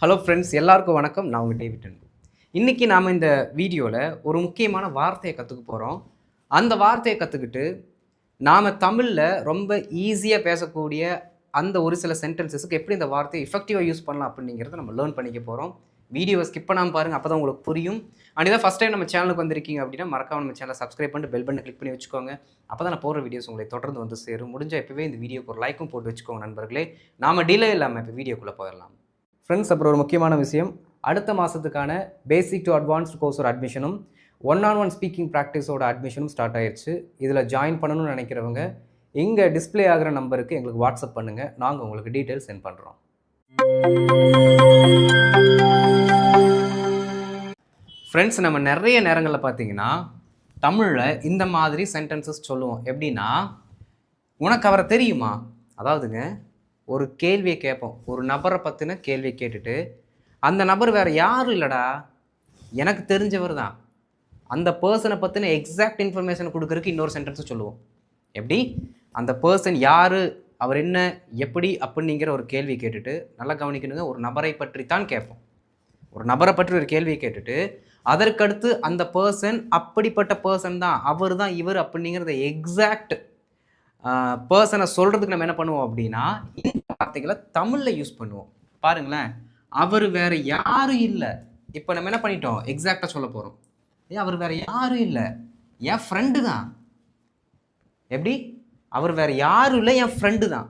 Hello friends, எல்லாருக்கும் வணக்கம். நான் உங்கள் டேவிட் அன்பு. இன்றைக்கி நாம் இந்த வீடியோவில் ஒரு முக்கியமான வார்த்தையை கற்றுக்க போகிறோம். அந்த வார்த்தையை கற்றுக்கிட்டு நாம் தமிழில் ரொம்ப ஈஸியாக பேசக்கூடிய அந்த ஒரு சில சென்டென்சஸுக்கு எப்படி இந்த வார்த்தையை எஃபெக்டிவாக யூஸ் பண்ணலாம் அப்படிங்கிறத நம்ம லேர்ன் பண்ணிக்க போகிறோம். வீடியோவை ஸ்கிப் பண்ணாமல் பாருங்கள், அப்போ தான் உங்களுக்கு புரியும். அண்ட் இதான் ஃபஸ்ட் டைம் நம்ம சேனலுக்கு வந்திருக்கீங்க அப்படின்னா மறக்காம நம்ம சேனலை சப்ஸ்கிரைப் பண்ணிட்டு பெல் பட்டனை கிளிக் பண்ணி வச்சுக்கோங்க. அப்போ தான் நான் போடுற வீடியோஸ் உங்களை தொடர்ந்து வந்து சேரும். முடிஞ்சால் இப்போவே இந்த வீடியோக்கு ஒரு லைக்கும் போட்டு வச்சுக்கோங்க நண்பர்களே. நாம் டிலே இல்லாமல் இப்போ வீடியோக்குள்ளே போயிடலாம். ஃப்ரெண்ட்ஸ், அப்புறம் ஒரு முக்கியமான விஷயம், அடுத்த மாதத்துக்கான பேசிக் டு அட்வான்ஸ்டு கோர்ஸோட அட்மிஷனும் 1-on-1 ஸ்பீக்கிங் ப்ராக்டிஸோட அட்மிஷனும் ஸ்டார்ட் ஆயிடுச்சு. இதில் ஜாயின் பண்ணணும்னு நினைக்கிறவங்க இங்கே டிஸ்பிளே ஆகிற நம்பருக்கு எங்களுக்கு வாட்ஸ்அப் பண்ணுங்கள். நாங்கள் உங்களுக்கு டீட்டெயில்ஸ் சென்ட் பண்ணுறோம். ஃப்ரெண்ட்ஸ், நம்ம நிறைய நேரங்களில் பார்த்தீங்கன்னா தமிழில் இந்த மாதிரி சென்டென்சஸ் சொல்லுவோம். எப்படின்னா, உனக்கு அவரை தெரியுமா? அதாவதுங்க, ஒரு கேள்வியை கேட்போம். ஒரு நபரை பற்றின கேள்வியை கேட்டுட்டு, அந்த நபர் வேறு யாரும் இல்லைடா, எனக்கு தெரிஞ்சவர் தான், அந்த பர்சனை பற்றின எக்ஸாக்ட் இன்ஃபர்மேஷனை கொடுக்குறதுக்கு இன்னொரு சென்டென்ஸை சொல்லுவோம். எப்படி? அந்த பர்சன் யார், அவர் என்ன, எப்படி அப்படிங்கிற ஒரு கேள்வி கேட்டுட்டு, நல்லா கவனிக்கணுங்க, ஒரு நபரை பற்றி தான் கேட்போம். ஒரு நபரை பற்றி ஒரு கேள்வியை கேட்டுட்டு அதற்கடுத்து அந்த பர்சன் அப்படிப்பட்ட பர்சன் தான், அவர் தான், இவர் அப்படிங்கிறத எக்ஸாக்ட் பர்சனை சொல்கிறதுக்கு நம்ம என்ன பண்ணுவோம் அப்படின்னா, இந்த வார்த்தைகளை தமிழில் யூஸ் பண்ணுவோம். பாருங்களேன், அவர் வேறு யாரும் இல்லை. இப்போ நம்ம என்ன பண்ணிட்டோம், எக்ஸாக்டாக சொல்ல போகிறோம். அவர் வேறு யாரும் இல்லை, என் ஃப்ரெண்டு தான். எப்படி? அவர் வேறு யாரும் இல்லை, என் ஃப்ரெண்டு தான்.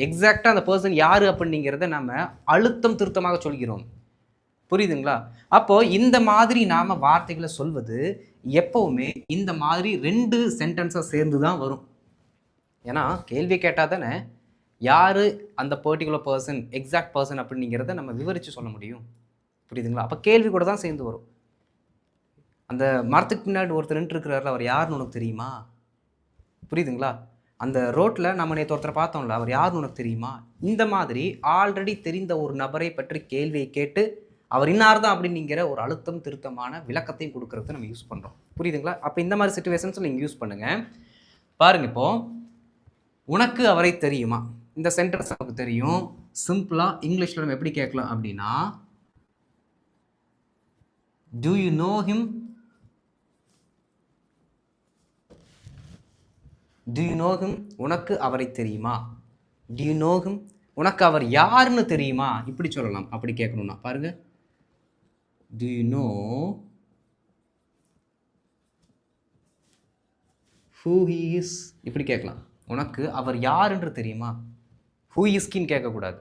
எக்ஸாக்டாக அந்த பர்சன் யார் அப்படிங்கிறத நம்ம அழுத்தம் திருத்தமாக சொல்கிறோம். புரியுதுங்களா? அப்போது இந்த மாதிரி நாம் வார்த்தைகளை சொல்வது எப்போவுமே இந்த மாதிரி 2 சென்டென்ஸாக சேர்ந்து தான் வரும். ஏன்னா கேள்வி கேட்டால் தானே யார் அந்த பர்டிகுலர் பர்சன், எக்ஸாக்ட் பர்சன் அப்படிங்கிறத நம்ம விவரித்து சொல்ல முடியும். புரியுதுங்களா? அப்போ கேள்வி கூட தான் சேர்ந்து வரும். அந்த மரத்துக்கு பின்னாடி ஒருத்தர் நின்றுருக்கிறாரில், அவர் யாருன்னு உனக்கு தெரியுமா? புரியுதுங்களா? அந்த ரோட்டில் நம்ம நேற்று ஒருத்தரை பார்த்தோம்ல, அவர் யாருன்னு உனக்கு தெரியுமா? இந்த மாதிரி ஆல்ரெடி தெரிந்த ஒரு நபரை பற்றி கேள்வியை கேட்டு அவர் இன்னார் தான் அப்படிங்கிற ஒரு அழுத்தம் திருத்தமான விளக்கத்தையும் கொடுக்கறது நம்ம யூஸ் பண்ணுறோம். புரியுதுங்களா? அப்போ இந்த மாதிரி சிச்சுவேஷன்ஸில் நீங்கள் யூஸ் பண்ணுங்கள். பாருங்கள், இப்போது உனக்கு அவரை தெரியுமா, இந்த சென்டென்ஸ் நமக்கு தெரியும். சிம்பிளாக இங்கிலீஷில் நம்ம எப்படி கேட்கலாம் அப்படின்னா, do you know him? do you know him? உனக்கு அவரை தெரியுமா? do you know him? உனக்கு அவர் யாருன்னு தெரியுமா? இப்படி சொல்லலாம். அப்படி கேட்கணும்னா பாருங்க, do you know who he is? இப்படி கேட்கலாம். உனக்கு அவர் யாருன்று தெரியுமா? ஹூ இஸ்கின்னு கேட்கக்கூடாது.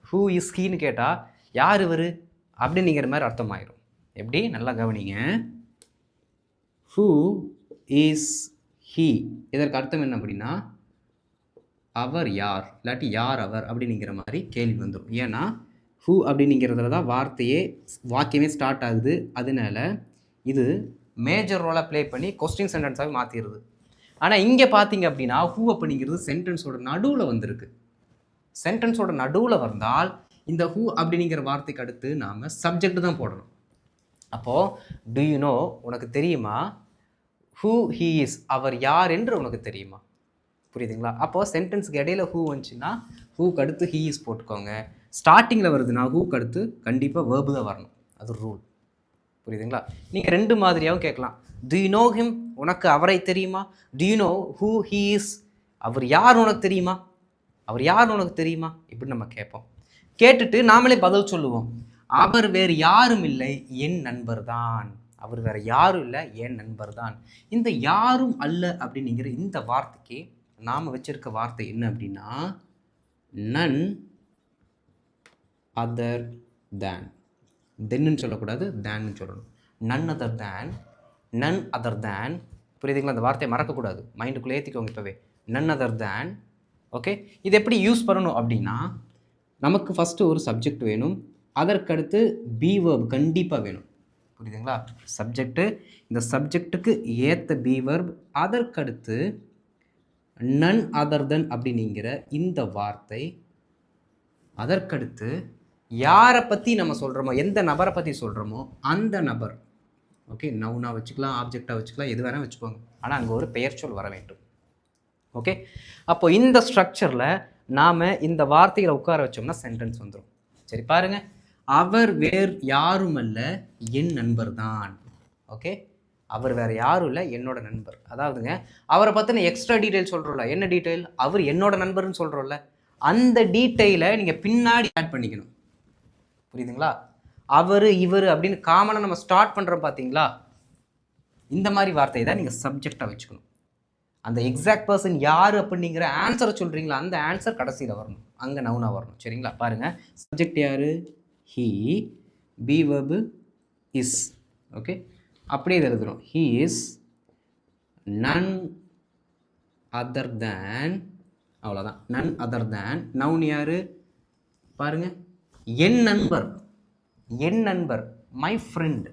ஹூ இஸ்கின்னு கேட்டால் யார் இவர் அப்படிங்கிற மாதிரி அர்த்தமாயிரும். எப்படி? நல்லா கவனிங்க. ஹூ இஸ் ஹீ, இதற்கு அர்த்தம் என்ன அப்படின்னா, அவர் யார், இல்லாட்டி யார் அவர் அப்படிங்கிற மாதிரி கேள்வி வந்துடும். ஏன்னா ஹூ அப்படிங்கிறதுல தான் வாக்கியமே ஸ்டார்ட் ஆகுது. அதனால இது மேஜர் ரோலாக ப்ளே பண்ணி கொஸ்டின் சென்டென்ஸாகவே மாற்றிடுது. ஆனால் இங்கே பார்த்தீங்க அப்படின்னா ஹூ அப்படிங்கிறது சென்டென்ஸோட நடுவில் வந்திருக்கு. சென்டென்ஸோட நடுவில் வந்தால் இந்த ஹூ அப்படிங்கிற வார்த்தைக்கு அடுத்து நாம் சப்ஜெக்ட் தான் போடணும். அப்போது டு யூ நோ, உனக்கு தெரியுமா, ஹூ ஹீ இஸ், அவர் யார் என்று உனக்கு தெரியுமா? புரியுதுங்களா? அப்போது சென்டென்ஸுக்கு இடையில ஹூ வந்துச்சுன்னா ஹூக்கு அடுத்து ஹீ இஸ் போட்டுக்கோங்க. ஸ்டார்டிங்கில் வருதுன்னா ஹூக்கு அடுத்து கண்டிப்பாக வேர்பு தான் வரணும். அது ரூல். புரியுதுங்களா? நீங்கள் 2 மாதிரியாகவும் கேட்கலாம். டு யூ நோ ஹிம், உனக்கு அவரை தெரியுமா? Do you know who he is, அவர் யார் உனக்கு தெரியுமா? அவர் யார் உனக்கு தெரியுமா? இப்படி நம்ம கேட்போம். கேட்டுட்டு நாமளே பதில் சொல்லுவோம். அவர் வேறு யாரும் இல்லை, என் நண்பர் தான். அவர் வேறு யாரும் இல்லை, என் நண்பர் தான். இந்த யாரும் அல்ல அப்படிங்கிற இந்த வார்த்தைக்கு நாம் வச்சிருக்க வார்த்தை என்ன அப்படின்னா, நன் அதர் தேன். தென்னு சொல்லக்கூடாது, தேன்னு சொல்லணும். None other than, none other than. புரியுதுங்களா? அந்த வார்த்தையை மறக்கக்கூடாது, மைண்டுக்குள்ளே ஏற்றிக்கோங்க இப்போவே. நன் அதர் தேன். ஓகே, இது எப்படி யூஸ் பண்ணணும் அப்படின்னா, நமக்கு ஃபஸ்ட்டு ஒரு சப்ஜெக்ட் வேணும், அதற்கடுத்து பி வேர்ப் கண்டிப்பாக வேணும். புரியுதுங்களா? சப்ஜெக்டு, இந்த சப்ஜெக்டுக்கு ஏற்ற பி வேர்ப், அதற்கடுத்து நன் அதர் தென் அப்படிங்கிற இந்த வார்த்தை, அதற்கடுத்து யாரை பற்றி நம்ம சொல்கிறோமோ, எந்த நபரை பற்றி சொல்கிறோமோ அந்த நபர். ஓகே, நவுனாக வச்சுக்கலாம், ஆப்ஜெக்டாக வச்சுக்கலாம், எது வேணால் வச்சுக்கோங்க. ஆனால் அங்கே ஒரு பெயர் சொல் வர வேண்டும். ஓகே, அப்போ இந்த ஸ்ட்ரக்சரில் நாம் இந்த வார்த்தைகளை உட்கார வச்சோம்னா சென்டென்ஸ் வந்துடும். சரி பாருங்கள், அவர் வேறு யாரும் அல்ல, என் நண்பர் தான். ஓகே, அவர் வேறு யாரும் இல்லை, என்னோட நண்பர். அதாவதுங்க அவரை பற்றின எக்ஸ்ட்ரா டீட்டெயில் சொல்கிறோம்ல, என்ன டீட்டெயில்? அவர் என்னோட நண்பர்னு சொல்கிறோம்ல, அந்த டீட்டெயிலை நீங்கள் பின்னாடி ஆட் பண்ணிக்கணும். புரியுதுங்களா? அவர் இவர் அப்படின்னு காமனாக நம்ம ஸ்டார்ட் பண்ணுறோம் பார்த்தீங்களா, இந்த மாதிரி வார்த்தையை தான் நீங்கள் சப்ஜெக்டாக வச்சுக்கணும். அந்த எக்ஸாக்ட் பர்சன் யார் அப்படிங்கிற ஆன்சரை சொல்கிறீங்களா, அந்த ஆன்சர் கடைசியில் வரணும், அங்கே நவுனாக வரணும். சரிங்களா? பாருங்கள், சப்ஜெக்ட் யார்? He, be verb is. Okay, அப்படியே எழுதுகிறோம். He is none other than, அவ்வளோதான், நன் அதர் தேன். நவுன் யார் பாருங்கள், என் நண்பர், என் நண்பர், மை ஃப்ரெண்ட்,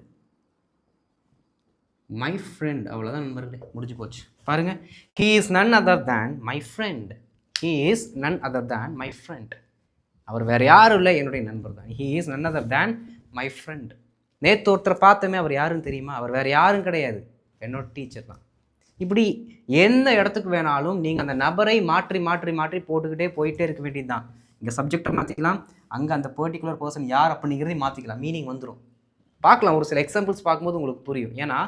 மை ஃப்ரெண்ட். அவ்வளோதான் நண்பர்களே, முடிஞ்சு போச்சு. பாருங்கள், he is none other than my friend, he is none other than my friend. அவர் வேறு யாரும் இல்லை, என்னுடைய நண்பர் தான். He is none other than my friend. நேற்று ஒருத்தரை பார்த்தோமே, அவர் யாருன்னு தெரியுமா? அவர் வேறு யாரும் கிடையாது, என்னோட டீச்சர் தான். இப்படி எந்த இடத்துக்கு வேணாலும் நீங்கள் அந்த நபரை மாற்றி மாற்றி மாற்றி போட்டுக்கிட்டே போயிட்டே இருக்க வேண்டியது தான். இங்கே சப்ஜெக்டை மாற்றிக்கலாம், அங்கே அந்த பர்டிகுலர் பர்சன் யார் அப்படிங்கிறதையும் மாற்றிக்கலாம், மீனிங் வந்துடும். பார்க்கலாம், ஒரு சில எக்ஸாம்பிள்ஸ் பார்க்கும்போது உங்களுக்கு புரியும். ஏன்னா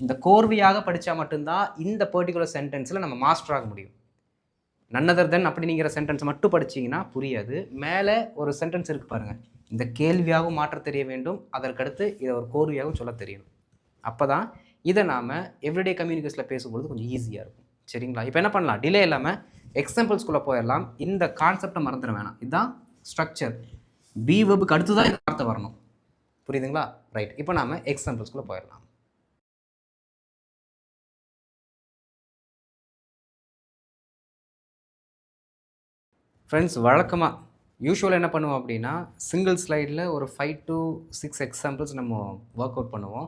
இந்த கோர்வையாக படித்தா மட்டும்தான் இந்த பர்டிகுலர் சென்டென்ஸில் நம்ம மாஸ்டர் ஆக முடியும். நன் அதர் தென் அப்படிங்கிற சென்டென்ஸ் மட்டும் படிச்சிங்கன்னா புரியாது. மேலே ஒரு சென்டென்ஸ் இருக்குது பாருங்கள், இந்த கேள்வியாகவும் மாற்ற தெரிய வேண்டும், அதற்கடுத்து இதை ஒரு கோர்வையாகவும் சொல்ல தெரியணும். அப்போ தான் இதை நாம் எவ்ரிடே கம்யூனிகேஷனில் பேசும்பொழுது கொஞ்சம் ஈஸியாக இருக்கும். சரிங்களா? இப்போ என்ன பண்ணலாம், டிலே இல்லாமல் எக்ஸாம்பிள்ஸ்குள்ளே போயிடலாம். இந்த கான்செப்டை மறந்துட வேணாம். இதுதான் ஸ்ட்ரக்சர். பி வெர்புக்கு அடுத்து தான் இந்த வார்த்தை வரணும். புரியுதுங்களா? ரைட், இப்போ நாம் எக்ஸாம்பிள்ஸ்குள்ளே போயிடலாம். ஃப்ரெண்ட்ஸ், வழக்கமாக யூஸ்வலாக என்ன பண்ணுவோம் அப்படின்னா, சிங்கிள் ஸ்லைடில் ஒரு 5 to 6 எக்ஸாம்பிள்ஸ் நம்ம ஒர்க் அவுட் பண்ணுவோம்.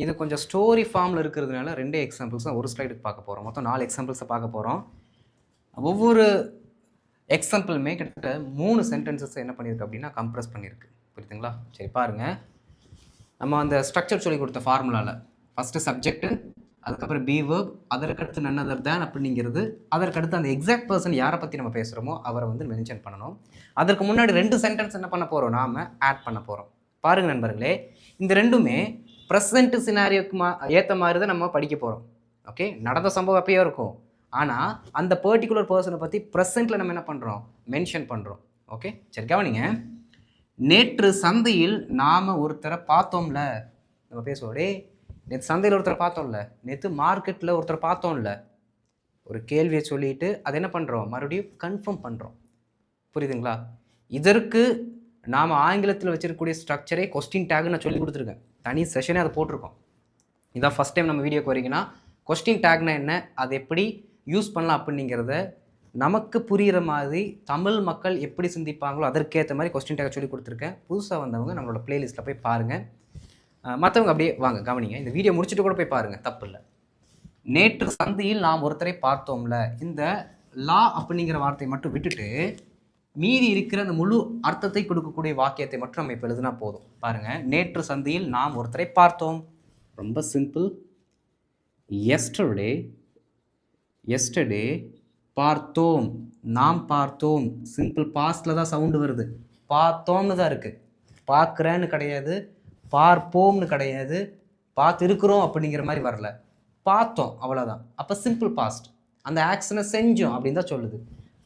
இது கொஞ்சம் ஸ்டோரி ஃபார்மில் இருக்கிறதுனால 2 எக்ஸாம்பிள்ஸ் தான் ஒரு ஸ்லைடுக்கு பார்க்க போகிறோம். மொத்தம் 4 எக்ஸாம்பிள்ஸை பார்க்க போகிறோம். ஒவ்வொரு எக்ஸாம்பிளுமே கிட்டத்தட்ட 3 சென்டென்சஸ் என்ன பண்ணியிருக்கு அப்படின்னா கம்ப்ரெஸ் பண்ணியிருக்கு. புரியுதுங்களா? சரி பாருங்கள், நம்ம அந்த ஸ்ட்ரக்சர் சொல்லி கொடுத்த ஃபார்முலாவில் ஃபஸ்ட்டு சப்ஜெக்ட்டு, அதுக்கப்புறம் பி வெர்ப், அதற்கடுத்து நன் அதர் தேன் அப்படிங்கிறது, அதற்கடுத்து அந்த எக்ஸாக்ட் பர்சன் யாரை பற்றி நம்ம பேசுகிறோமோ அவரை வந்து மென்ஷன் பண்ணணும். அதற்கு முன்னாடி 2 சென்டென்ஸ் என்ன பண்ண போகிறோம், நாம் ஆட் பண்ண போகிறோம். பாருங்கள் நண்பர்களே, இந்த ரெண்டுமே ப்ரெசென்ட் சினாரியோக்கு ஏற்ற மாதிரி தான் நம்ம படிக்க போகிறோம். ஓகே, நடந்த சம்பவம் அப்பயே இருக்கும், ஆனால் அந்த பர்டிகுலர் பர்சனை பற்றி ப்ரெசென்ட்டில் நம்ம என்ன பண்ணுறோம், மென்ஷன் பண்ணுறோம். ஓகே, சரி கவனிங்க. நேற்று சந்தையில் நாம் ஒருத்தரை பார்த்தோம்ல, நம்ம பேசுவோம், டே நேற்று சந்தையில் ஒருத்தரை பார்த்தோம்ல, நேற்று மார்க்கெட்டில் ஒருத்தரை பார்த்தோம்ல. ஒரு கேள்வியை சொல்லிட்டு அதை என்ன பண்ணுறோம், மறுபடியும் கன்ஃபார்ம் பண்ணுறோம். புரியுதுங்களா? இதற்கு நாம் ஆங்கிலத்தில் வச்சிருக்கக்கூடிய ஸ்ட்ரக்சரே கொஸ்டின் டேக்னு நான் சொல்லி கொடுத்துருக்கேன். தனி செஷனே அதை போட்டிருக்கோம். இதான் ஃபஸ்ட் டைம் நம்ம வீடியோக்கு வரீங்கன்னா கொஸ்டின் டேக்னா என்ன, அதை எப்படி யூஸ் பண்ணலாம் அப்படிங்கிறத நமக்கு புரிகிற மாதிரி தமிழ் மக்கள் எப்படி சிந்திப்பாங்களோ அதற்கேற்ற மாதிரி கொஸ்டின் டேக் சொல்லி கொடுத்துருக்கேன். புதுசாக வந்தவங்க நம்மளோட பிளேலிஸ்ட்டில் போய் பாருங்கள். மற்றவங்க அப்படியே வாங்க கவனிங்க, இந்த வீடியோ முடிச்சுட்டு கூட போய் பாருங்கள், தப்பு இல்லை. நேற்று சந்தையில் நாம் ஒருத்தரை பார்த்தோம்ல, இந்த லா அப்படிங்கிற வார்த்தையை மட்டும் விட்டுட்டு மீதி இருக்கிற அந்த முழு அர்த்தத்தை கொடுக்கக்கூடிய வாக்கியத்தை மட்டும் நம்ம இப்போ எழுதுனா போதும். பாருங்கள், நேற்று சந்தையில் நாம் ஒருத்தரை பார்த்தோம். ரொம்ப சிம்பிள். எஸ்டர்டே பார்த்தோம், நாம் பார்த்தோம். சிம்பிள் பாஸ்டில் தான் சவுண்டு வருது, பார்த்தோம்னு தான் இருக்குது. பார்க்குறேன்னு கிடையாது, பார்ப்போம்னு கிடையாது, பார்த்துருக்குறோம் அப்படிங்கிற மாதிரி வரல, பார்த்தோம் அவ்வளோதான். அப்போ சிம்பிள் பாஸ்ட், அந்த ஆக்ஷனை செஞ்சோம் அப்படின்னு தான் சொல்லுது.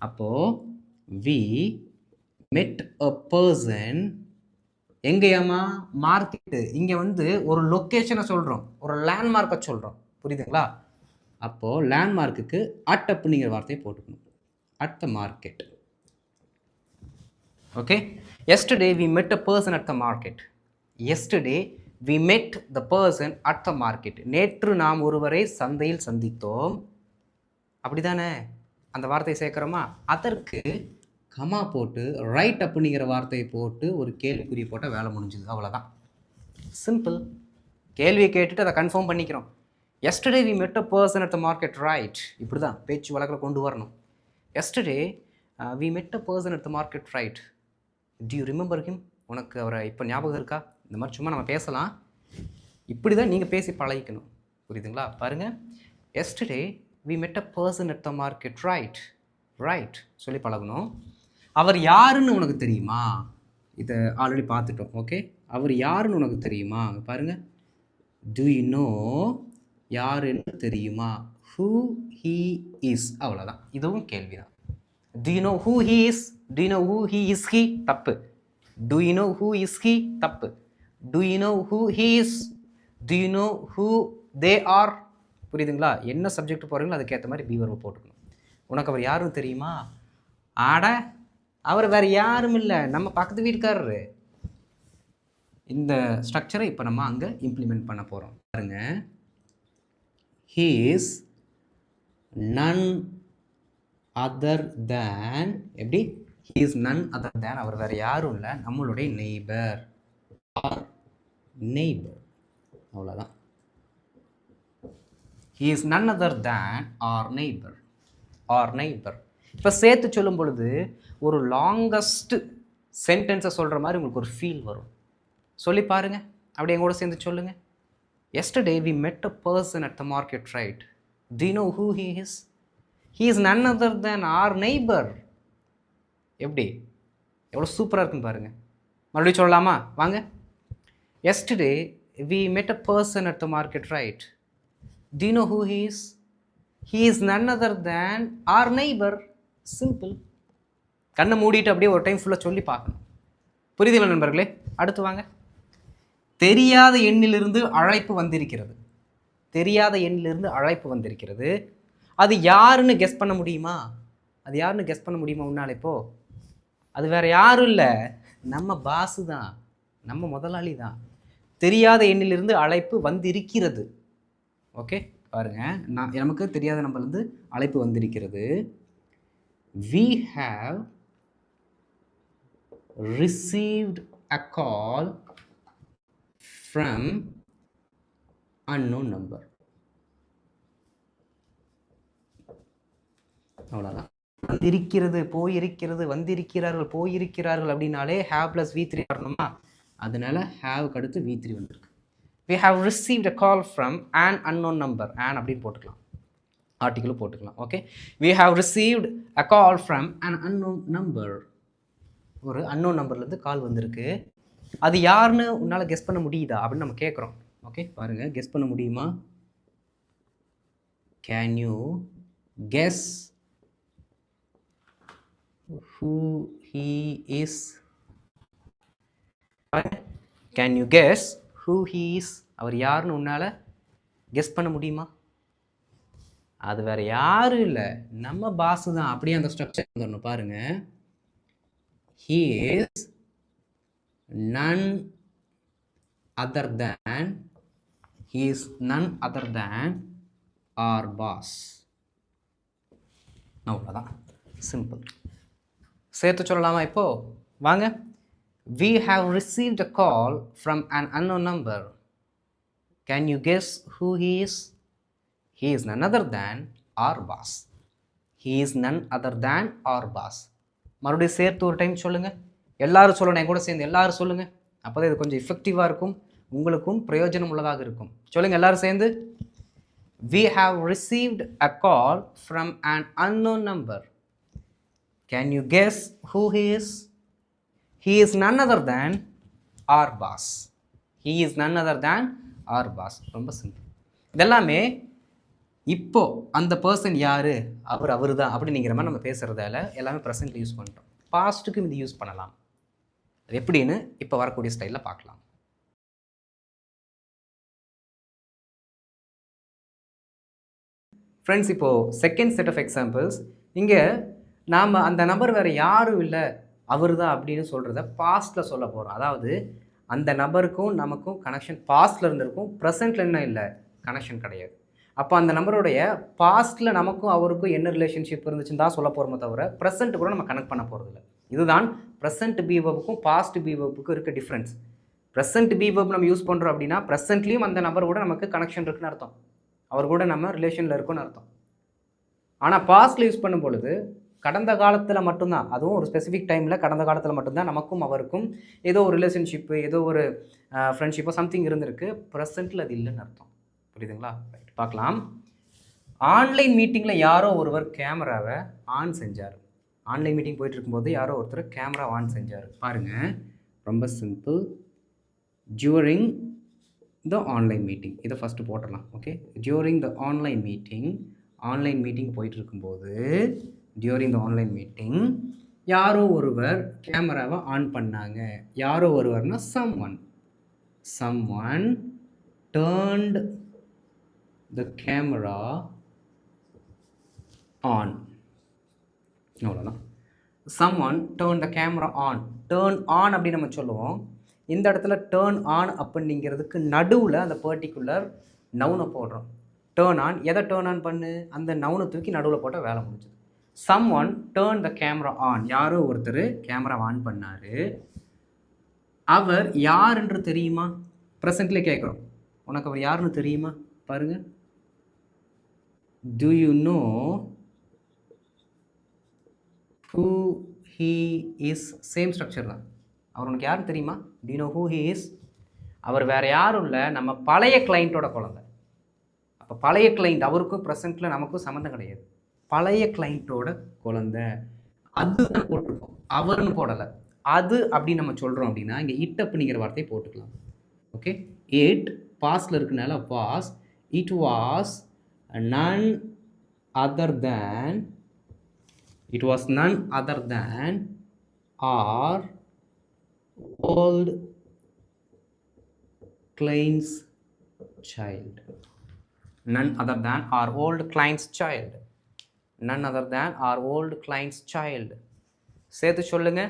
அப்போது we met a person, எங்கேயாமா market, இங்கே வந்து ஒரு லொக்கேஷனை சொல்கிறோம், ஒரு லேண்ட்மார்க்கை சொல்கிறோம். புரியுதுங்களா? அப்போது லேண்ட்மார்க்குக்கு அட் அப்படிங்கிற வார்த்தையை போட்டுக்கணும், at the market. Okay, yesterday we met a person at the market. Yesterday we met the person at the market. நேற்று நாம் ஒருவரை சந்தையில் சந்தித்தோம். அப்படி தானே? அந்த வார்த்தையை சேர்க்குறோமா? அதற்கு கமா போட்டு ரைட் அப்படிங்கிற வார்த்தையை போட்டு ஒரு கேள்விக்குறி போட்டால் வேலை முடிஞ்சுது, அவ்வளோதான். சிம்பிள். கேள்வியை கேட்டுட்டு அதை கன்ஃபார்ம் பண்ணிக்கிறோம். Yesterday we met a person at the market, right. இப்படி தான் பேச்சு வழக்கில் கொண்டு வரணும். Yesterday we met a person at the market, right. Do you remember him? உனக்கு அவரை இப்போ ஞாபகம் இருக்கா? இந்த மாதிரி சும்மா நம்ம பேசலாம், இப்படி தான் நீங்கள் பேசி பழகிக்கணும். புரியுதுங்களா? பாருங்கள், yesterday we met a person at the market, right சொல்லி பழகணும். அவர் யாருன்னு உனக்கு தெரியுமா? இதை ஆல்ரெடி பார்த்துட்டோம். ஓகே, அவர் யாருன்னு உனக்கு தெரியுமா? பாருங்கள், டு யூ நோ, யாருன்னு தெரியுமா? ஹூ ஹீ இஸ், அவ்வளோதான். இதுவும் கேள்வி தான். Do you know who he is, do you know who he is he, தப்பு. Do you know who is he, தப்பு. Do you know who he is, do you know who they are. புரியுதுங்களா? என்ன subject போகிறீங்களோ அதுக்கேற்ற மாதிரி B வர்பை போட்டுக்கணும். உனக்கு அவர் யாருன்னு தெரியுமா? ஆட, அவர் வேறு யாரும் இல்லை, நம்ம பக்கத்து வீட்டுக்காரரு. இந்த ஸ்ட்ரக்சரை இப்போ நம்ம அங்கே இம்ப்ளிமெண்ட் பண்ண போகிறோம். பாருங்க, he is none other than, எப்படி? he is none other than, அவர் வேறு யாரும் இல்லை, நம்மளுடைய நெய்பர் ஆர் நெய்பர், அவ்வளோதான். he is none other than our neighbor or neighbor. இப்போ சேர்த்து சொல்லும் பொழுது ஒரு லாங்கஸ்ட் சென்டென்ஸை சொல்கிற மாதிரி உங்களுக்கு ஒரு ஃபீல் வரும். சொல்லி பாருங்கள், அப்படி எங்கூட சேர்ந்து சொல்லுங்கள். Yesterday we met a person at the market, right? Do you know who he is? He is none other than our neighbor. எப்படி? எவ்வளோ சூப்பராக இருக்குன்னு பாருங்கள். மறுபடியும் சொல்லலாமா? வாங்க. Yesterday we met a person at the market, right? Do you know who he is? He is none other than our neighbor. Simple. கண்ணை மூடிட்டு அப்படியே ஒரு டைம் ஃபுல்லாக சொல்லி பார்க்கணும். புரியுதுங்களா நண்பர்களே? அடுத்து வாங்க. தெரியாத எண்ணிலிருந்து அழைப்பு வந்திருக்கிறது. தெரியாத எண்ணிலிருந்து அழைப்பு வந்திருக்கிறது. அது யாருன்னு கெஸ் பண்ண முடியுமா? அது யாருன்னு கெஸ் பண்ண முடியுமா உன்னால்? இப்போ அது வேறு யாரும் இல்லை, நம்ம பாஸு தான், நம்ம முதலாளி தான். தெரியாத எண்ணிலிருந்து அழைப்பு வந்திருக்கிறது. ஓகே, பாருங்கள், நமக்கு தெரியாத நம்பர்லேருந்து அழைப்பு வந்திருக்கிறது. We have received a call from unknown number. அவ்வளோதான். வந்திருக்கிறது, போயிருக்கிறது, வந்திருக்கிறார்கள், போயிருக்கிறார்கள் அப்படின்னாலே ஹேவ் ப்ளஸ் V3 வரணுமா? அதனால ஹேவுக்கு அடுத்து V3 வந்திருக்கு. We have received a call from an unknown number. an அப்படின்னு போட்டுக்கலாம், ஆர்டிக்கிளும் போட்டுக்கலாம். Okay, we have received a call from an unknown number. ஒரு அன்னோன் நம்பர்லேருந்து கால் வந்திருக்கு. அது யாருன்னு உன்னால் கெஸ் பண்ண முடியுதா அப்படின்னு நம்ம கேட்குறோம். ஓகே, பாருங்கள், கெஸ் பண்ண முடியுமா? Can you guess who he is? Can you guess who he is? அவர் யாருன்னு உன்னால் கெஸ் பண்ண முடியுமா? அது வேறு யாரும் இல்லை, நம்ம பாஸு தான். அப்படியே அந்த ஸ்ட்ரக்சர் வந்துடணும். பாருங்கள், he is none other than, he is none other than our boss. அவ்வளோதான், சிம்பிள். சேர்த்து சொல்லலாமா? இப்போ வாங்க. We have received a call from an unknown number. Can you guess who he is? He is none other than our boss. He is none other than our boss. மறுபடியும் சேர்த்து ஒரு time சொல்லுங்கள். எல்லாரும் சொல்லணும், என் கூட சேர்ந்து எல்லாரும் சொல்லுங்கள். அப்போ தான் இது கொஞ்சம் எஃபெக்டிவாக இருக்கும், உங்களுக்கும் பிரயோஜனம் உள்ளதாக இருக்கும். சொல்லுங்கள் எல்லாரும் சேர்ந்து. We have received a call from an unknown number. Can you guess who he is? He is none other than our boss. He is none other than our boss. ரொம்ப சிம்பிள். இதெல்லாமே இப்போ அந்த பர்சன் யார், அவர் தான் அப்படிங்கிற மாதிரி நம்ம பேசுகிறதால எல்லாமே ப்ரெசென்ட்டில் யூஸ் பண்ணிட்டோம். பாஸ்ட்டுக்கும் இது யூஸ் பண்ணலாம். அது எப்படின்னு இப்போ வரக்கூடிய ஸ்டைலில் பார்க்கலாம். ஃப்ரெண்ட்ஸ், இப்போது செகண்ட் செட் ஆஃப் எக்ஸாம்பிள்ஸ். இங்கே நாம் அந்த நபர் வேறு யாரும் இல்லை, அவர் தான் அப்படின்னு சொல்கிறத பாஸ்ட்டில் சொல்ல போகிறோம். அதாவது அந்த நபருக்கும் நமக்கும் கனெக்ஷன் பாஸ்ட்டில் இருந்திருக்கும், ப்ரெசென்ட்டில் என்ன இல்லை, கனெக்ஷன் கிடையாது. அப்போ அந்த நம்பருடைய பாஸ்ட்டில் நமக்கும் அவருக்கும் என்ன ரிலேஷன்ஷிப் இருந்துச்சுன்னு தான் சொல்ல போகிறோமே தவிர ப்ரெசென்ட் கூட நம்ம கனெக்ட் பண்ண போகிறதில்ல. இதுதான் ப்ரெசென்ட் பி வெர்புக்கும் பாஸ்ட் பி வெர்புக்கும் இருக்க டிஃப்ரென்ஸ். ப்ரெசென்ட் பி வெர்ப் நம்ம யூஸ் பண்ணுறோம் அப்படின்னா ப்ரெசென்ட்லேயும் அந்த நபர் கூட நமக்கு கனெக்ஷன் இருக்குன்னு அர்த்தம், அவர் கூட நம்ம ரிலேஷனில் இருக்குன்னு அர்த்தம். ஆனால் பாஸ்ட்டில் யூஸ் பண்ணும் பொழுது கடந்த காலத்தில் மட்டும்தான், அதுவும் ஒரு ஸ்பெசிஃபிக் டைமில் கடந்த காலத்தில் மட்டும்தான் நமக்கும் அவருக்கும் ஏதோ ஒரு ரிலேஷன்ஷிப்பு, ஏதோ ஒரு ஃப்ரெண்ட்ஷிப்போ சம்திங் இருந்திருக்கு. ப்ரெசென்ட்டில் அது இல்லைன்னு அர்த்தம். புரியுதுங்களா? ரைட், பார்க்கலாம். ஆன்லைன் மீட்டிங்கில் யாரோ ஒருவர் கேமராவை ஆன் செஞ்சார். ஆன்லைன் மீட்டிங் போயிட்டு இருக்கும்போது யாரோ ஒருத்தர் கேமரா ஆன் செஞ்சார். பாருங்கள், ரொம்ப simple. during the online meeting இதை ஃபஸ்ட்டு போட்டுடலாம். Okay, during the online meeting போயிட்டு இருக்கும்போது during the online meeting யாரோ ஒருவர் கேமராவை ஆன் பண்ணாங்க. யாரோ ஒருவர்னா someone turned the camera on. அவ்வளோதான். someone turned the camera on. turn on அப்படி நம்ம சொல்லுவோம். இந்த இடத்துல டேர்ன் ஆன் அப்படிங்கிறதுக்கு நடுவில் அந்த பர்டிகுலர் நவுனை போடுறோம். டேர்ன் ஆன், எதை டேர்ன் ஆன் பண்ணு, அந்த நவுனை தூக்கி நடுவில் போட்டால் வேலை முடிஞ்சுது. someone turned the camera on. யாரோ ஒருத்தர் கேமரா ஆன் பண்ணார். அவர் யார் என்று தெரியுமா? ப்ரெசண்ட்லேயே கேட்குறோம், உனக்கு அவர் யாருன்னு தெரியுமா? பாருங்க, do you know who he is? Same structure தான். அவர் உனக்கு யாருன்னு தெரியுமா? do you know who he is? அவர் வேறு யாரும் இல்லை, நம்ம பழைய கிளைண்ட்டோட குழந்தை. அப்போ பழைய கிளைண்ட், அவருக்கும் ப்ரெசண்ட்டில் நமக்கும் சம்மந்தம் கிடையாது. பழைய கிளைண்ட்டோட குழந்தை. அது தான் போட்டிருக்கோம், அவர்னு போடலை. அது அப்படின்னு நம்ம சொல்கிறோம் அப்படின்னா இங்கே இட் அப்படிங்கிற வார்த்தையை போட்டுக்கலாம். ஓகே, இட் பாஸ்டில் இருக்குனால was. It was none other than our old client's child. None other than our old client's child. None other than our old client's child. சேர்த்து சொல்லுங்க.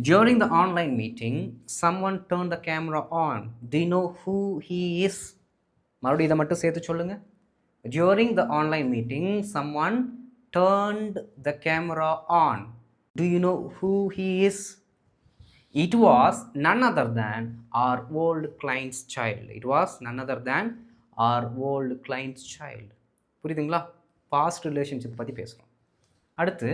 During the online meeting, someone turned the camera on. Do you know who he is? மறுபடியும் இதை மட்டும் சேர்த்து சொல்லுங்க. During the online meeting, someone turned the camera on. Do you know who he is? It was none other than our old client's child. It was none other than our old client's child. புரியுதுங்களா? Past relationship பற்றி பேசுகிறோம். அடுத்து,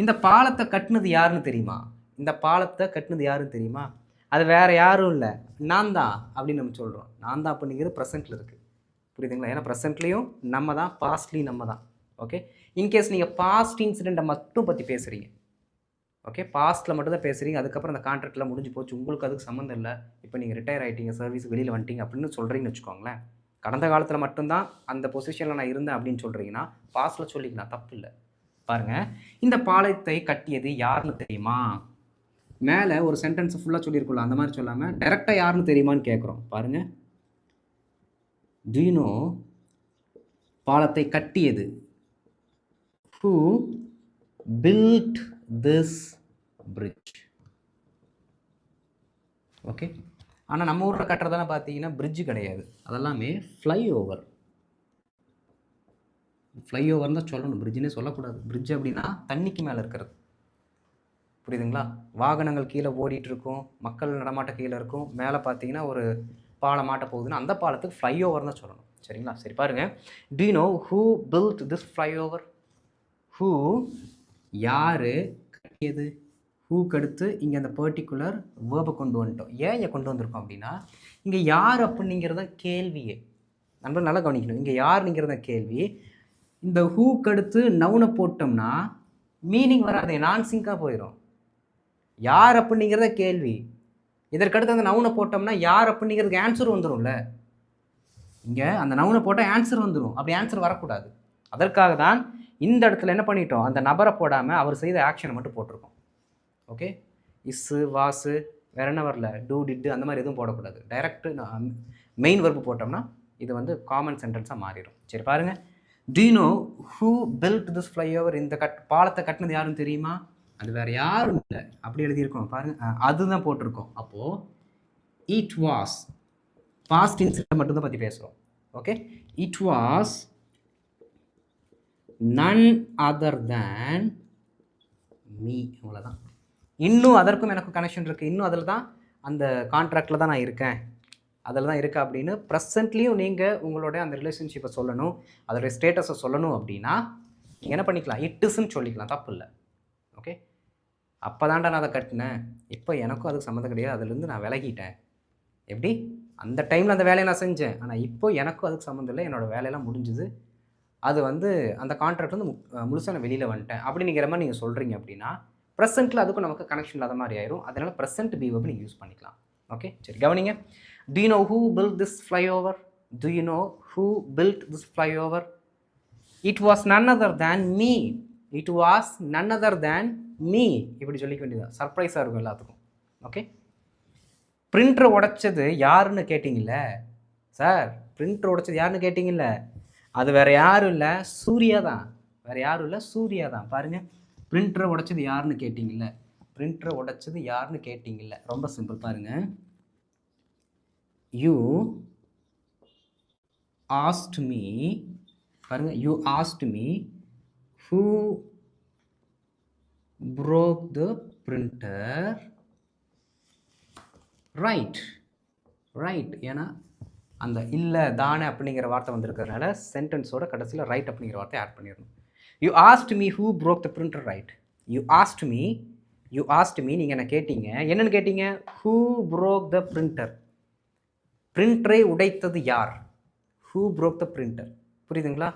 இந்த பாலத்தை கட்டினது யாருன்னு தெரியுமா? இந்த பாலத்தை கட்டினது யாருன்னு தெரியுமா? அது வேறு யாரும் இல்லை, நான் தான் அப்படின்னு நம்ம சொல்கிறோம். நான் தான் அப்படிங்கிறது ப்ரெசென்ட்டில் இருக்குது. புரியுதுங்களா? ஏன்னா ப்ரெசென்ட்லேயும் நம்ம தான், பாஸ்ட்லேயும் நம்ம தான். ஓகே, இன்கேஸ் நீங்கள் பாஸ்ட் இன்சிடெண்ட்டை மட்டும் பற்றி பேசுகிறீங்க, ஓகே, பாஸ்ட்டில் மட்டும் தான் பேசுகிறீங்க, அதுக்கப்புறம் அந்த கான்ட்ராக்ட்லாம் முடிஞ்சு போச்சு, உங்களுக்கு அதுக்கு சம்மந்தம் இல்லை, இப்போ நீங்கள் ரிட்டையர் ஆகிட்டீங்க, சர்வீஸ் வெளியில் வந்துட்டீங்க அப்படின்னு சொல்கிறீங்கன்னு வச்சுக்கோங்களேன். கடந்த காலத்தில் மட்டும்தான் அந்த பொசிஷனில் நான் இருந்தேன் அப்படின்னு சொல்கிறீங்கன்னா பாஸ்ட்டில் சொல்லிக்கலாம், தப்பு இல்லை. பாருங்கள், இந்த பாலத்தை கட்டியது யாருன்னு தெரியுமா? மேலே ஒரு சென்டென்ஸ் ஃபுல்லாக சொல்லியிருக்கோம்ல, அந்த மாதிரி சொல்லாமல் டைரெக்டாக யாருன்னு தெரியுமான்னு கேட்குறோம். பாருங்கள், do you know, பாலத்தை கட்டியது, who built this bridge. Okay, ஆனால் நம்ம ஊரில் கட்டுறதெல்லாம் பார்த்தீங்கன்னா பிரிட்ஜு கிடையாது, அதெல்லாமே ஃப்ளைஓவர். ஃப்ளைஓவர்னு தான் சொல்லணும், பிரிட்ஜுன்னே சொல்லக்கூடாது. பிரிட்ஜ் அப்படின்னா தண்ணிக்கு மேலே இருக்கிறது. புரியுதுங்களா? வாகனங்கள் கீழே ஓடிட்டு இருக்கும், மக்கள் நடமாட்ட கீழே இருக்கும், மேலே பார்த்தீங்கன்னா ஒரு பாலம் மாட்ட போகுதுன்னா அந்த பாலத்துக்கு ஃப்ளைஓவர் தான் சொல்லணும். சரிங்களா? சரி, பாருங்கள். do you know who built this flyover? who, யார் கட்டியது, ஹூக்கு அடுத்து இங்கே அந்த பர்டிகுலர் வேர்பை கொண்டு வந்துட்டோம். ஏன் இங்கே கொண்டு வந்திருக்கோம் அப்படின்னா, இங்கே யார் அப்படிங்கிறத கேள்வியே. நண்பர் நல்லா கவனிக்கணும், இங்கே யாருங்கிறத கேள்வி. இந்த ஹூக்கு அடுத்து நவுனை போட்டோம்னா மீனிங் வராது, நான் சிங்காக போயிடும். யார் அப்படிங்கிறத கேள்வி, இதற்கடுத்து அந்த நவுனை போட்டோம்னா யார் அப்படிங்கிறதுக்கு ஆன்சர் வந்துடும்ல. இங்கே அந்த நவுனை போட்டால் ஆன்சர் வந்துடும், அப்படி ஆன்சர் வரக்கூடாது. அதற்காக தான் இந்த இடத்துல என்ன பண்ணிட்டோம், அந்த நபரை போடாமல் அவர் செய்த ஆக்ஷனை மட்டும் போட்டிருக்கோம். ஓகே, இஸ்ஸு, வாசு, வேறு என்ன வரல, டூ, டிட்டு, அந்த மாதிரி எதுவும் போடக்கூடாது. டைரக்ட் மெயின் வெர்பு போட்டோம்னா இது வந்து காமன் சென்டென்ஸாக மாறிடும். சரி, பாருங்கள். do you know who built this flyover? இந்த பாலத்தை கட்டினது யாருன்னு தெரியுமா? அது வேறு யாரும் இல்லை, அப்படி எழுதியிருக்கோம். பாருங்கள், அதுதான் போட்டிருக்கோம். அப்போது it was, பாஸ்ட் இன்சிடென்ட் மட்டும்தான் பற்றி பேசுகிறோம். Okay, it was none other than me. அவ்வளோதான். இன்னும் அதற்கும் எனக்கும் கனெக்ஷன் இருக்குது. இன்னும் அதில் தான், அந்த கான்ட்ராக்டில் தான் நான் இருக்கேன், அதில் தான் இருக்கா அப்படின்னு ப்ரெசென்ட்லேயும் நீங்கள் உங்களோட அந்த ரிலேஷன்ஷிப்பை சொல்லணும், அதோடைய ஸ்டேட்டஸை சொல்லணும் அப்படின்னா நீங்கள் என்ன பண்ணிக்கலாம், இட்டுஸ்ன்னு சொல்லிக்கலாம், தப்பு இல்லை. ஓகே, அப்போ தான்டா நான் அதை கட்டினேன், இப்போ எனக்கும் அதுக்கு சம்மந்தம் கிடையாது, அதுலேருந்து நான் விலகிட்டேன். எப்படி, அந்த டைமில் அந்த வேலையை நான் செஞ்சேன், ஆனால் இப்போ எனக்கும் அதுக்கு சம்மந்தம் இல்லை, என்னோடய வேலையெல்லாம் முடிஞ்சுது, அது வந்து அந்த கான்ட்ராக்ட் வந்து முழுசாக நான் வெளியில் வந்துட்டேன் அப்படிங்கிற மாதிரி நீங்கள் சொல்கிறீங்க அப்படின்னா ப்ரெசென்ட்டில் அதுக்கும் நமக்கு கனெக்ஷன் இல்லாத மாதிரி ஆயிரும். அதனால் ப்ரெசென்ட் பி வெர்ப் நீங்கள் யூஸ் பண்ணிக்கலாம். ஓகே, சரி கவனிங்க. Do you know who built this flyover? Do you know who built this flyover? It was none other than me. It was none other than me. இப்படி சொல்லிக்க வேண்டியது சர்ப்ரைஸாக இருக்கும் எல்லாத்துக்கும். ஓகே, பிரிண்டர் உடைச்சது யாருன்னு கேட்டிங்கல்ல சார், பிரிண்டர் உடைச்சது யாருன்னு கேட்டிங்கல்ல, அது வேறு யாரும் இல்லை, சூர்யா தான். வேறு யாரும் இல்லை, சூர்யா தான். பாருங்கள், பிரிண்டரை உடைச்சது யாருன்னு கேட்டிங்கல்ல, பிரிண்டரை உடைச்சது யாருன்னு கேட்டிங்கல்ல, ரொம்ப சிம்பிள். பாருங்கள், யூ ஆஸ்ட் மீ, பாருங்கள், you asked me who broke the printer, right. Right, ஏன்னா அந்த இல்லை தானே அப்படிங்கிற வார்த்தை வந்திருக்கிறதுனால சென்டென்ஸோட கடைசியில் ரைட் அப்படிங்கிற வார்த்தை ஆட் பண்ணிடணும். You asked me who broke the printer, right. You asked me நீங்கள் என்ன கேட்டீங்க, என்னென்னு கேட்டீங்க, ஹூ broke the printer, பிரிண்டரை உடைத்தது யார், ஹூ broke the printer. புரியுதுங்களா?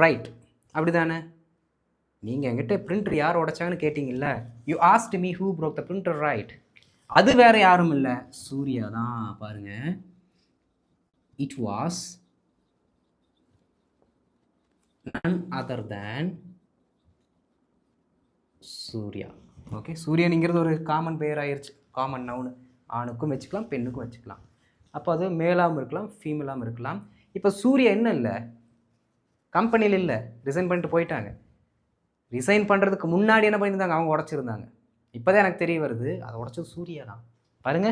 ரைட், அப்படி தானே. நீங்கள் என்கிட்ட பிரிண்டர் யார் உடைச்சாங்கன்னு கேட்டிங்கல்ல, you asked me who broke the printer, right. அது வேறு யாரும் இல்லை, சூர்யா தான். பாருங்க, it was none other than Surya. Okay, சூரியனுங்கிறது ஒரு காமன் பெயர் ஆயிடுச்சு, காமன் நவுனு. ஆணுக்கும் வச்சுக்கலாம், பெண்ணுக்கும் வச்சுக்கலாம். அப்போ அது மேலாகவும் இருக்கலாம், ஃபீமேலாகவும் இருக்கலாம். இப்போ சூர்யா என்ன இல்லை, கம்பெனியில் இல்லை, ரிசைன் பண்ணிட்டு போயிட்டாங்க. ரிசைன் பண்ணுறதுக்கு முன்னாடி என்ன பண்ணியிருந்தாங்க, அவங்க உடச்சிருந்தாங்க. இப்போ தான் எனக்கு தெரிய வருது, அதை உடச்சது சூர்யா தான். பாருங்க,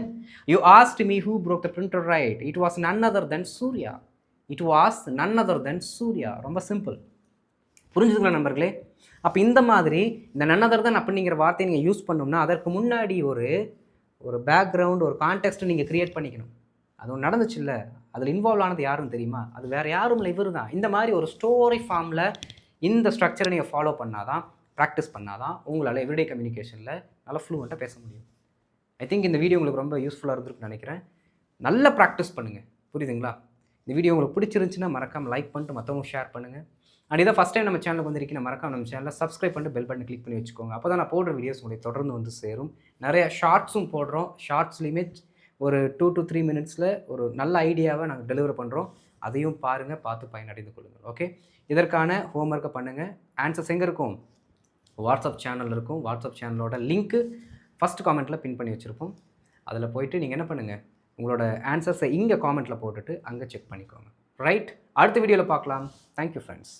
you asked me who broke the printer, right. It was none other than Surya. It was none other than Surya. ரொம்ப சிம்பிள். புரிஞ்சுதுங்களா நண்பர்களே? அப்போ இந்த மாதிரி இந்த none other than அப்படிங்கிற வார்த்தையை நீங்கள் யூஸ் பண்ணோம்னா அதற்கு முன்னாடி ஒரு பேக்ரவுண்ட், ஒரு கான்டெக்ஸ்ட்டு நீங்கள் க்ரியேட் பண்ணிக்கணும். அது ஒன்று நடந்துச்சு இல்லை, அதில் இன்வால்வ் ஆனது யாருன்னு தெரியுமா, அது வேறு யாரும் இல்லை, இவர் தான். இந்த மாதிரி ஒரு ஸ்டோரி ஃபார்மில் இந்த ஸ்ட்ரக்சரை நீங்கள் ஃபாலோ பண்ணாதான், ப்ராக்டிஸ் பண்ணாதான் உங்களால் எவ்ரிடே கம்யூனிகேஷனில் நல்லா ஃப்ளூவெண்ட்டாக பேச முடியும். ஐ திங்க் இந்த வீடியோ உங்களுக்கு ரொம்ப யூஸ்ஃபுல்லாக இருந்திருக்குன்னு நினைக்கிறேன். நல்லா ப்ராக்டிஸ் பண்ணுங்கள். புரியுதுங்களா? இந்த வீடியோ உங்களுக்கு பிடிச்சிருந்துச்சுன்னா மறக்காமல் லைக் பண்ணிட்டு மற்றவங்க ஷேர் பண்ணுங்கள். அண்ட் இதை ஃபஸ்ட் டைம் நம்ம சேனலுக்கு வந்திருக்கீங்க, மறக்காம நம்ம சேனலில் சப்ஸ்கிரைப் பண்ணிட்டு பெல் பட்டன் கிளிக் பண்ணி வச்சுக்கோங்க. அப்போ தான் நான் போடுற வீடியோஸ் உங்களுக்கு தொடர்ந்து வந்து சேரும். நிறைய ஷார்ட்ஸும் போடுறோம். ஷார்ட்ஸ்லேயுமே ஒரு 2 to 3 மினிட்ஸில் ஒரு நல்ல ஐடியாவை நாங்கள் டெலிவர் பண்ணுறோம். அதையும் பாருங்கள், பார்த்து பயனடைந்து கொள்ளுங்கள். ஓகே, இதற்கான ஹோம்ஒர்க்கை பண்ணுங்கள். ஆன்சர்ஸ் எங்கே இருக்கும், வாட்ஸ்அப் சேனல் இருக்கும். வாட்ஸ்அப் சேனலோட லிங்க்கு ஃபஸ்ட் காமெண்ட்டில் பின் பண்ணி வச்சுருப்போம். அதில் போய்ட்டு நீங்கள் என்ன பண்ணுங்கள், உங்களோட ஆன்சர்ஸை இங்கே காமெண்ட்டில் போட்டுட்டு அங்கே செக் பண்ணிக்கோங்க. ரைட், அடுத்த வீடியோவில் பார்க்கலாம். Thank you friends.